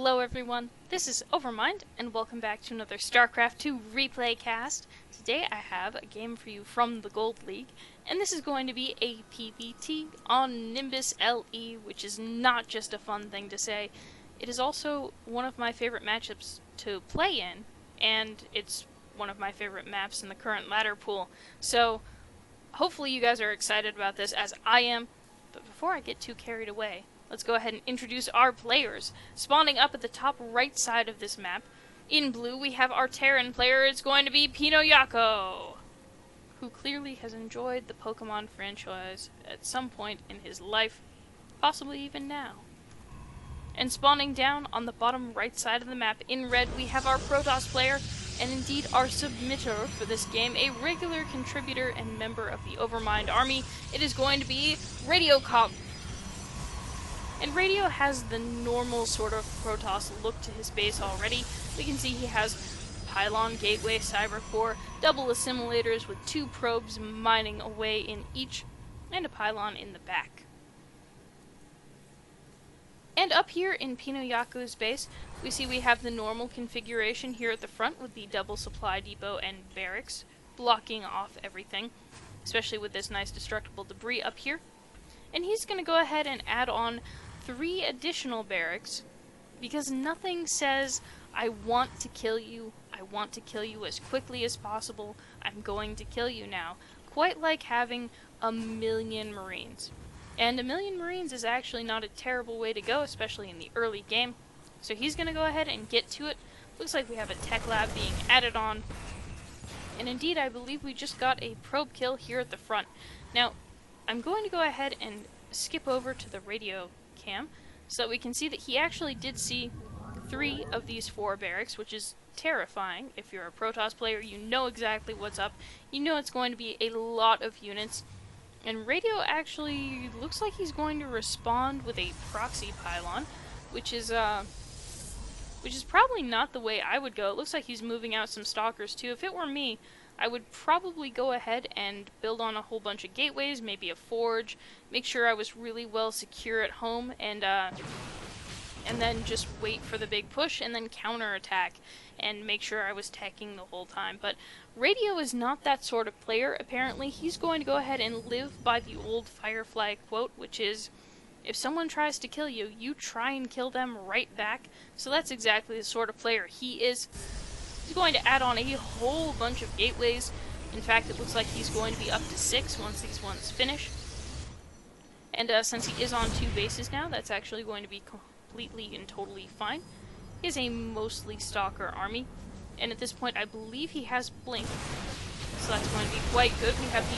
Hello everyone, this is Overmind, and welcome back to another StarCraft 2 replay cast. Today I have a game for you from the Gold League, and this is going to be a PvT on Nimbus LE, which is not just a fun thing to say. It is also one of my favorite matchups to play in, and it's one of my favorite maps in the current ladder pool. So, hopefully you guys are excited about this as I am, but before I get too carried away, let's go ahead and introduce our players. Spawning up at the top right side of this map, in blue we have our Terran player. It's going to be Pinoyako, who clearly has enjoyed the Pokemon franchise at some point in his life, possibly even now. And spawning down on the bottom right side of the map, in red, we have our Protoss player, and indeed our submitter for this game, a regular contributor and member of the Overmind army. It is going to be Radiokopf. And Radio has the normal sort of Protoss look to his base already. We can see he has Pylon, Gateway, Cyber Core, double assimilators with 2 probes mining away in each, and a pylon in the back. And up here in Pinoyako's base, we see we have the normal configuration here at the front with the double supply depot and barracks blocking off everything, especially with this nice destructible debris up here. And he's going to go ahead and add on 3 additional barracks, because nothing says, I want to kill you as quickly as possible, I'm going to kill you now, quite like having a million Marines. And a million Marines is actually not a terrible way to go, especially in the early game. So he's going to go ahead and get to it. Looks like we have a tech lab being added on. And indeed, I believe we just got a probe kill here at the front. Now, I'm going to go ahead and skip over to the radio cam so that we can see that he actually did see 3 of these 4 barracks, which is terrifying. If you're a Protoss player, you know exactly what's up. You know it's going to be a lot of units. And Radio actually looks like he's going to respond with a proxy pylon, which is probably not the way I would go. It looks like he's moving out some Stalkers too. If it were me, I would probably go ahead and build on a whole bunch of gateways, maybe a forge, make sure I was really well secure at home, and then just wait for the big push, and then counterattack, and make sure I was teching the whole time. But Radio is not that sort of player. Apparently, he's going to go ahead and live by the old Firefly quote, which is, if someone tries to kill you, you try and kill them right back. So that's exactly the sort of player he is. He's going to add on a whole bunch of gateways. In fact, it looks like he's going to be up to 6 once these ones finish. And since he is on 2 bases now, that's actually going to be completely and totally fine. He has a mostly Stalker army, and at this point I believe he has Blink, so that's going to be quite good. We have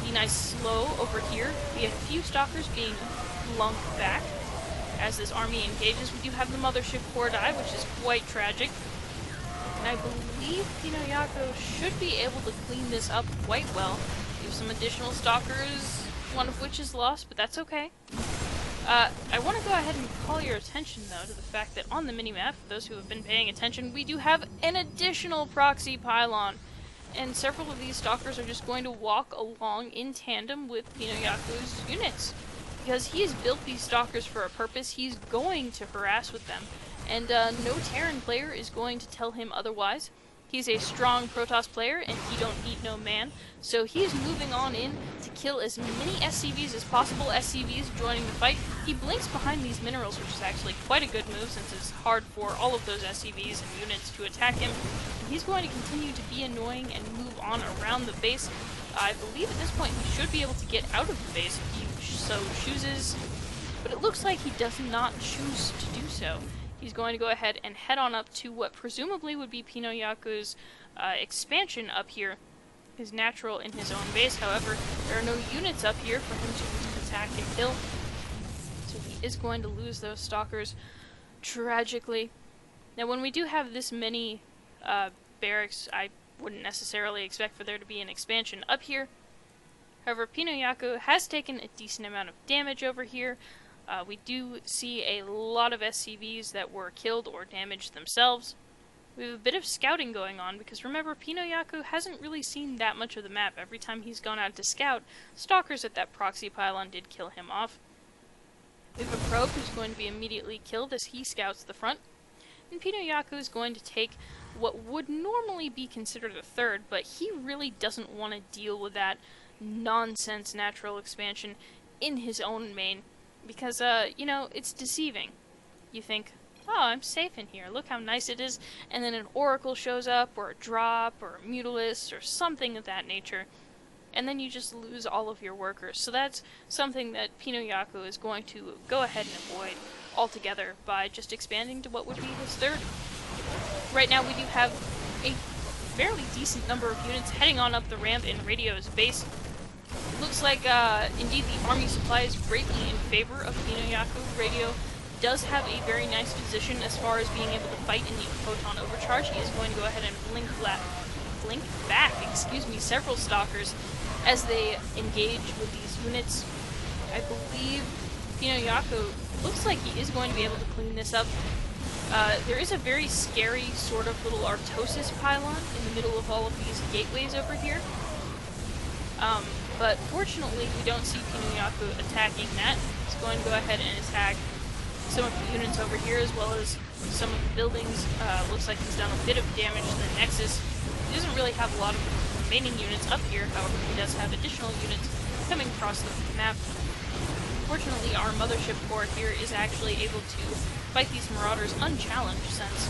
the nice slow over here. We have a few Stalkers being lunked back as this army engages. We do have the Mothership Core die, which is quite tragic. And I believe Pinoyako should be able to clean this up quite well. We have some additional Stalkers, one of which is lost, but that's okay. I want to go ahead and call your attention, though, to the fact that on the minimap, for those who have been paying attention, we do have an additional proxy pylon. And several of these Stalkers are just going to walk along in tandem with Pinoyako's units. Because he has built these Stalkers for a purpose, he's going to harass with them. And no Terran player is going to tell him otherwise. He's a strong Protoss player, and he don't eat no man. So he's moving on in to kill as many SCVs as possible. SCVs joining the fight. He blinks behind these minerals, which is actually quite a good move since it's hard for all of those SCVs and units to attack him. And he's going to continue to be annoying and move on around the base. I believe at this point he should be able to get out of the base if he so chooses. But it looks like he does not choose to do so. He's going to go ahead and head on up to what presumably would be Pinoyako's expansion up here. His natural in his own base, however, there are no units up here for him to attack and kill. So he is going to lose those Stalkers tragically. Now when we do have this many barracks, I wouldn't necessarily expect for there to be an expansion up here. However, Pinoyako has taken a decent amount of damage over here. We do see a lot of SCVs that were killed or damaged themselves. We have a bit of scouting going on, because remember, Pinoyako hasn't really seen that much of the map. Every time he's gone out to scout, Stalkers at that proxy pylon did kill him off. We have a probe who's going to be immediately killed as he scouts the front. and pinoyako is going to take what would normally be considered a third, but he really doesn't want to deal with that nonsense natural expansion in his own main, because, you know, it's deceiving. You think, oh, I'm safe in here, look how nice it is, and then an oracle shows up, or a drop, or a mutalisk, or something of that nature, and then you just lose all of your workers. So that's something that pinoyako is going to go ahead and avoid altogether by just expanding to what would be his third. Right now we do have a fairly decent number of units heading on up the ramp in Radio's base. Looks like, indeed, the army supply is greatly in favor of pinoyako. Radio does have a very nice position as far as being able to fight in the photon overcharge. He is going to go ahead and blink back, several Stalkers as they engage with these units. I believe pinoyako looks like he is going to be able to clean this up. There is a very scary sort of little artosis pylon in the middle of all of these gateways over here. But fortunately we don't see pinoyako attacking that. He's going to go ahead and attack some of the units over here as well as some of the buildings. Looks like he's done a bit of damage to the Nexus. He doesn't really have a lot of remaining units up here, however he does have additional units coming across the map. Fortunately, our mothership core here is actually able to fight these marauders unchallenged, since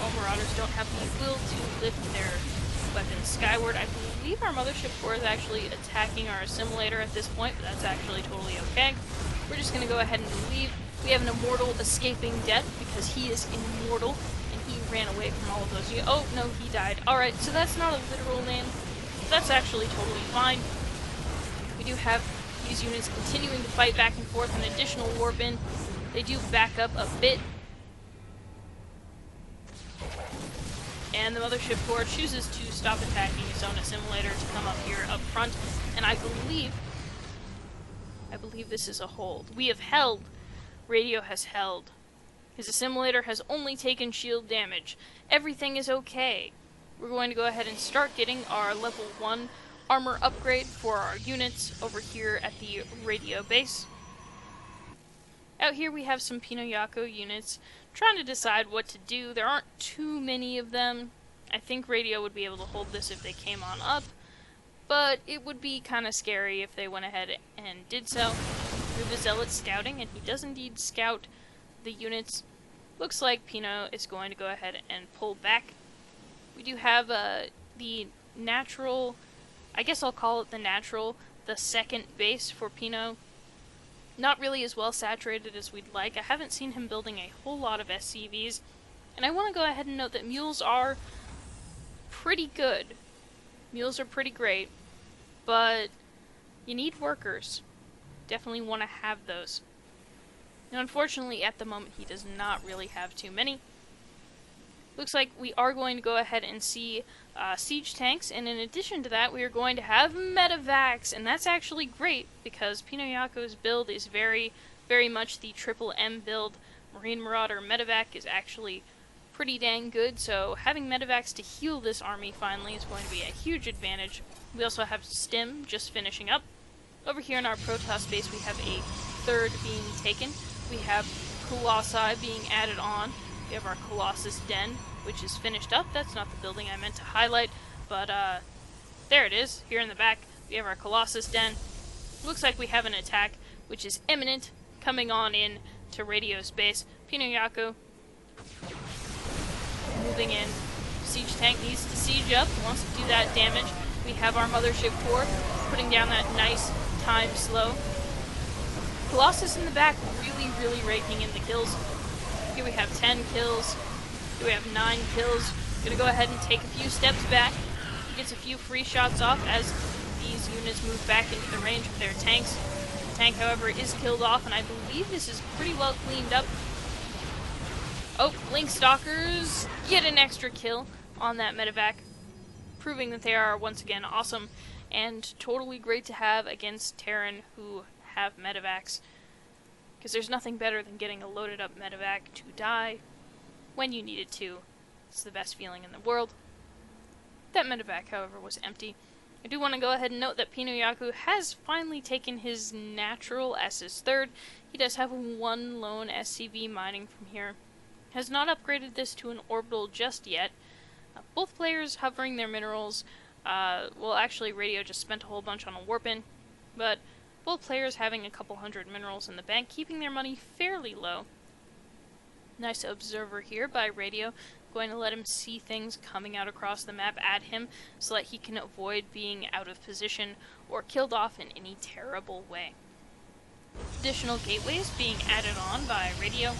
all marauders don't have the will to lift their weapons skyward. I believe our mothership core is actually attacking our assimilator at this point, but that's actually totally okay. We're just going to go ahead and leave. We have an immortal escaping death because he is immortal, and he ran away from all of those. Oh, no, he died. Alright, so that's not a literal name. That's actually totally fine. We do have these units continuing to fight back and forth, an additional warp in. They do back up a bit. And the mothership core chooses to stop attacking its own assimilator to come up here up front. And I believe this is a hold. We have held. Radio has held. His assimilator has only taken shield damage. Everything is okay. We're going to go ahead and start getting our level 1 armor upgrade for our units over here at the radio base. Out here we have some pinoyako units trying to decide what to do. There aren't too many of them. I think radio would be able to hold this if they came on up, but it would be kind of scary if they went ahead and did so. Through the zealot scouting, and he does indeed scout the units. Looks like Pino is going to go ahead and pull back. We do have the natural, I guess I'll call it the second base for Pino. Not really as well saturated as we'd like. I haven't seen him building a whole lot of SCVs, and I want to go ahead and note that mules are pretty good. Mules are pretty great, but you need workers. Definitely want to have those. Now, unfortunately, at the moment, he does not really have too many. Looks like we are going to go ahead and see siege tanks, and in addition to that, we are going to have medevacs, and that's actually great, because pinoyako's build is very, very much the triple M build. Marine Marauder medevac is actually pretty dang good, so having medevacs to heal this army finally is going to be a huge advantage. We also have Stim just finishing up. Over here in our protoss base, we have a third being taken. We have Colossi being added on. We have our Colossus Den, which is finished up. That's not the building I meant to highlight, but there it is. Here in the back, we have our Colossus Den. Looks like we have an attack, which is imminent, coming on in to Radio's base. pinoyako moving in. Siege tank needs to siege up, wants to do that damage. We have our mothership core putting down that nice time slow. Colossus in the back really, really raking in the kills. Here we have 10 kills. Here we have 9 kills. Gonna go ahead and take a few steps back. Gets a few free shots off as these units move back into the range of their tanks. The tank, however, is killed off, and I believe this is pretty well cleaned up. Oh, Link Stalkers get an extra kill on that medevac, proving that they are once again awesome and totally great to have against Terran who have medevacs, because there's nothing better than getting a loaded up medevac to die when you need it to. It's the best feeling in the world. That medevac, however, was empty. I do want to go ahead and note that pinoyako has finally taken his natural as his third. He does have one lone SCV mining from here. has not upgraded this to an orbital just yet. Both players hovering their minerals, well actually Radio just spent a whole bunch on a warp-in, but both players having a couple hundred minerals in the bank, keeping their money fairly low. Nice observer here by Radio, going to let him see things coming out across the map at him so that he can avoid being out of position or killed off in any terrible way. Additional gateways being added on by Radio,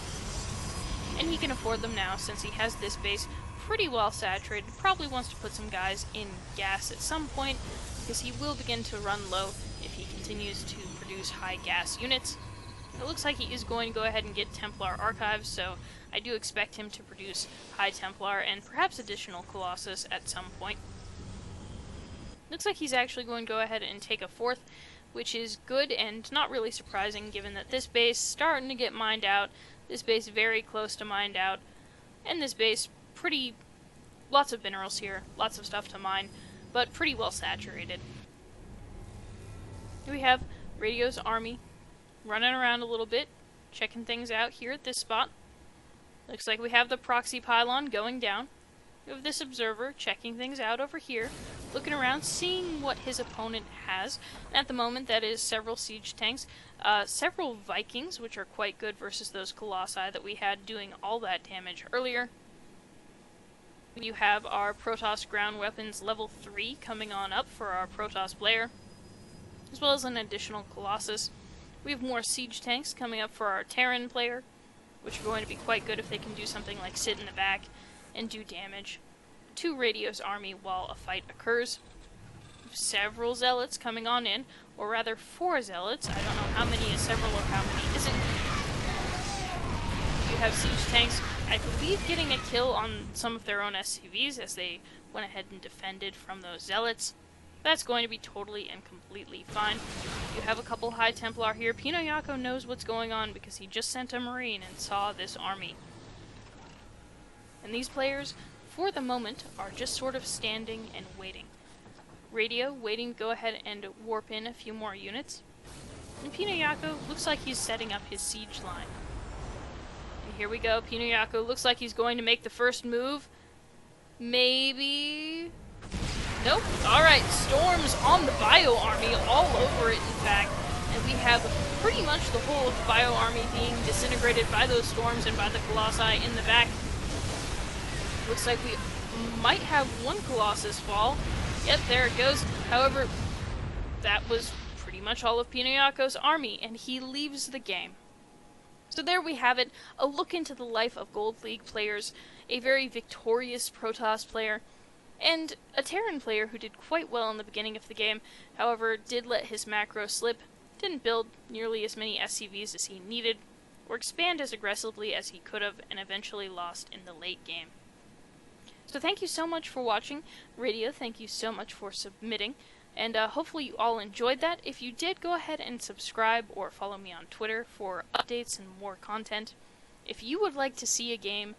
and he can afford them now since he has this base pretty well saturated. Probably wants to put some guys in gas at some point because he will begin to run low if he continues to produce high gas units. It looks like he is going to go ahead and get Templar archives, so I do expect him to produce high Templar and perhaps additional Colossus at some point. Looks like he's actually going to go ahead and take a fourth, which is good and not really surprising given that this base starting to get mined out, this base very close to mined out, and this base lots of minerals here, lots of stuff to mine, but pretty well saturated. Here we have Radio's army running around a little bit, checking things out here at this spot. Looks like we have the proxy pylon going down. We have this observer checking things out over here, looking around, seeing what his opponent has. At the moment, that is several siege tanks, several Vikings, which are quite good versus those Colossi that we had doing all that damage earlier. You have our Protoss ground weapons level 3 coming on up for our Protoss player, as well as an additional Colossus. We have more siege tanks coming up for our Terran player, which are going to be quite good if they can do something like sit in the back and do damage to Radio's army while a fight occurs. Several zealots coming on in, or rather 4 zealots. I don't know how many is several or how many isn't. You have siege tanks, I believe, getting a kill on some of their own SCVs as they went ahead and defended from those zealots. That's going to be totally and completely fine. You have a couple high Templar here. Pinoyako knows what's going on because he just sent a Marine and saw this army. And these players, for the moment, are just sort of standing and waiting. Radio waiting to go ahead and warp in a few more units. And Pinoyako looks like he's setting up his siege line. And here we go. Pinoyako looks like he's going to make the first move. Maybe... Nope. Alright, storms on the Bio army, all over it in fact. And we have pretty much the whole of the Bio army being disintegrated by those storms and by the Colossi in the back. Looks like we might have one Colossus fall. Yep, there it goes. However, that was pretty much all of Pinoyako's army, and he leaves the game. So there we have it, a look into the life of Gold League players, a very victorious Protoss player, and a Terran player who did quite well in the beginning of the game, however did let his macro slip, didn't build nearly as many SCVs as he needed, or expand as aggressively as he could have, and eventually lost in the late game. So thank you so much for watching. Radio, thank you so much for submitting, and hopefully you all enjoyed that. If you did, go ahead and subscribe or follow me on Twitter for updates and more content. If you would like to see a game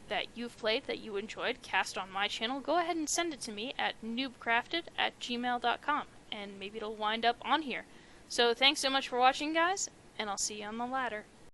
that you've played that you enjoyed cast on my channel, go ahead and send it to me at NoobCrafted@gmail.com, and maybe it'll wind up on here. So thanks so much for watching, guys, and I'll see you on the ladder.